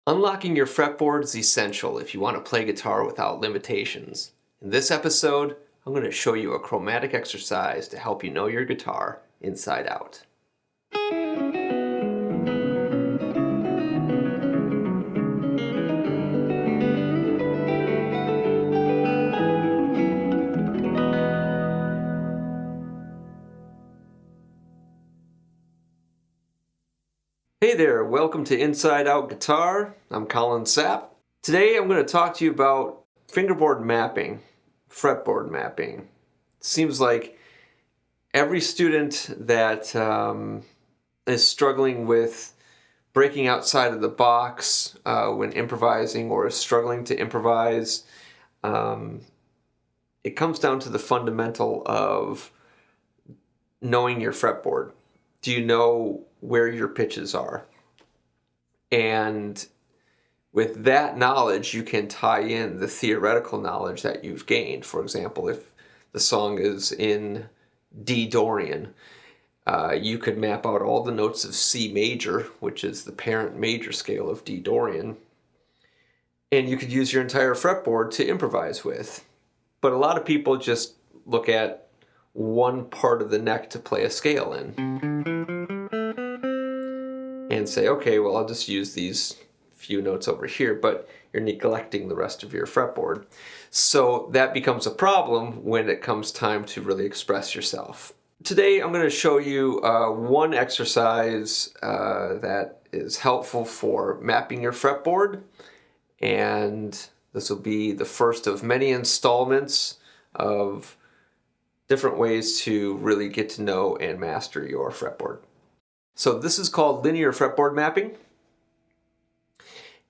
Unlocking your fretboard is essential if you want to play guitar without limitations. In this episode, I'm going to show you a chromatic exercise to help you know your guitar inside out. Hey there, welcome to Inside Out Guitar. I'm Colin Sapp. Today I'm going to talk to you about fingerboard mapping, fretboard mapping. It seems like every student that is struggling with breaking outside of the box when improvising or is struggling to improvise, it comes down to the fundamental of knowing your fretboard. Do you know where your pitches are? And with that knowledge, you can tie in the theoretical knowledge that you've gained. For example, if the song is in D Dorian, you could map out all the notes of C major, which is the parent major scale of D Dorian, and you could use your entire fretboard to improvise with. But a lot of people just look at one part of the neck to play a scale in and say, okay, well, I'll just use these few notes over here, but you're neglecting the rest of your fretboard. So that becomes a problem when it comes time to really express yourself. Today, I'm going to show you one exercise that is helpful for mapping your fretboard, and this will be the first of many installments of different ways to really get to know and master your fretboard. So this is called linear fretboard mapping,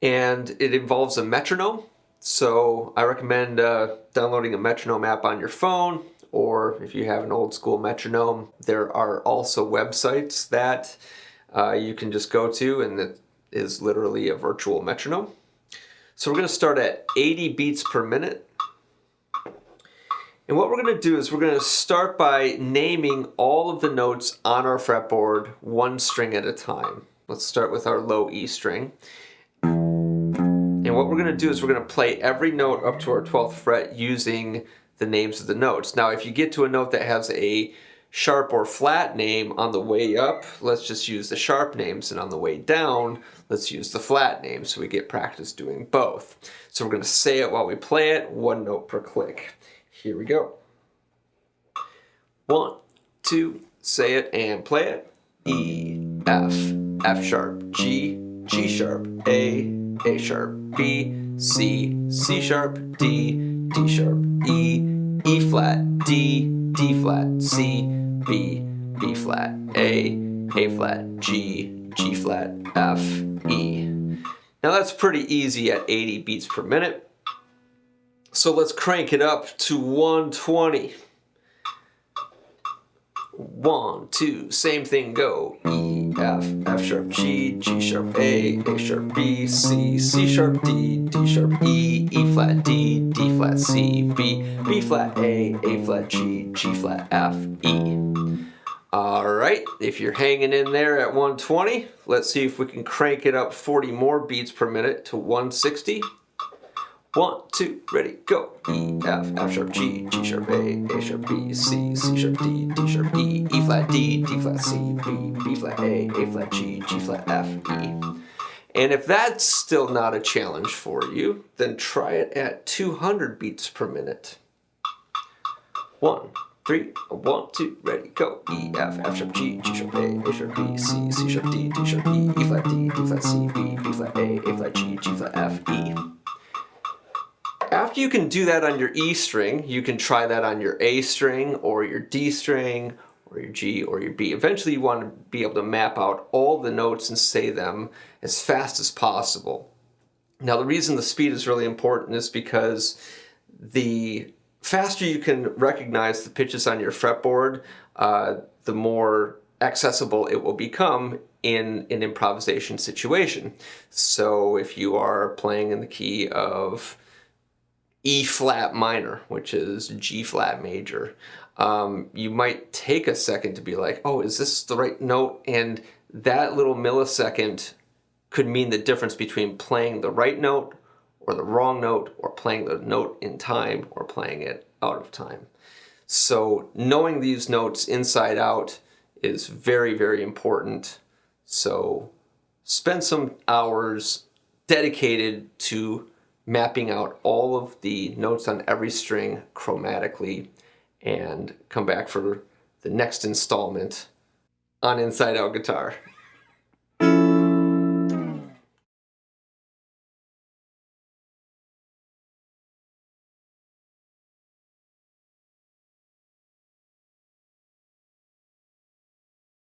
and it involves a metronome. So I recommend downloading a metronome app on your phone, or if you have an old school metronome, there are also websites that you can just go to, and that is literally a virtual metronome. So we're going to start at 80 beats per minute. And what we're going to do is we're going to start by naming all of the notes on our fretboard one string at a time. Let's start with our low E string. And what we're going to do is we're going to play every note up to our 12th fret using the names of the notes. Now, if you get to a note that has a sharp or flat name on the way up, let's just use the sharp names, and on the way down, let's use the flat names so we get practice doing both. So we're going to say it while we play it, one note per click. Here we go. 1, 2, say it and play it. E, F, F sharp, G, G sharp, A sharp, B, C, C sharp, D, D sharp, E, E flat, D, D flat, C, B, B flat, A flat, G, G flat, F, E. Now that's pretty easy at 80 beats per minute. So let's crank it up to 120. 1, 2, same thing, go. E, F, F sharp, G, G sharp, A sharp, B, C, C sharp, D, D sharp, E flat, D, D flat, C, B, B flat, A flat, G, G flat, F, E. Alright, if you're hanging in there at 120, let's see if we can crank it up 40 more beats per minute to 160. 1, 2, ready, go. E, F, F sharp, G, G sharp, A sharp, B, C, C sharp, D, D sharp, E flat, D, D flat, C, B, B flat, A flat, G, G flat, F, E. And if that's still not a challenge for you, then try it at 200 beats per minute. 1, 3, 1, 2, ready, go. E, F, F sharp, G, G sharp, A sharp, B, C, C sharp, D, D sharp, E flat, D, D flat, C, B, B flat, A flat, G, G flat, F, E. After you can do that on your E string, you can try that on your A string or your D string or your G or your B. Eventually you want to be able to map out all the notes and say them as fast as possible. Now the reason the speed is really important is because the faster you can recognize the pitches on your fretboard, the more accessible it will become in an improvisation situation. So if you are playing in the key of E flat minor, which is G flat major, you might take a second to be like, oh, is this the right note? And that little millisecond could mean the difference between playing the right note or the wrong note, or playing the note in time or playing it out of time. So knowing these notes inside out is very, very important. So spend some hours dedicated to mapping out all of the notes on every string chromatically, and come back for the next installment on Inside Out Guitar.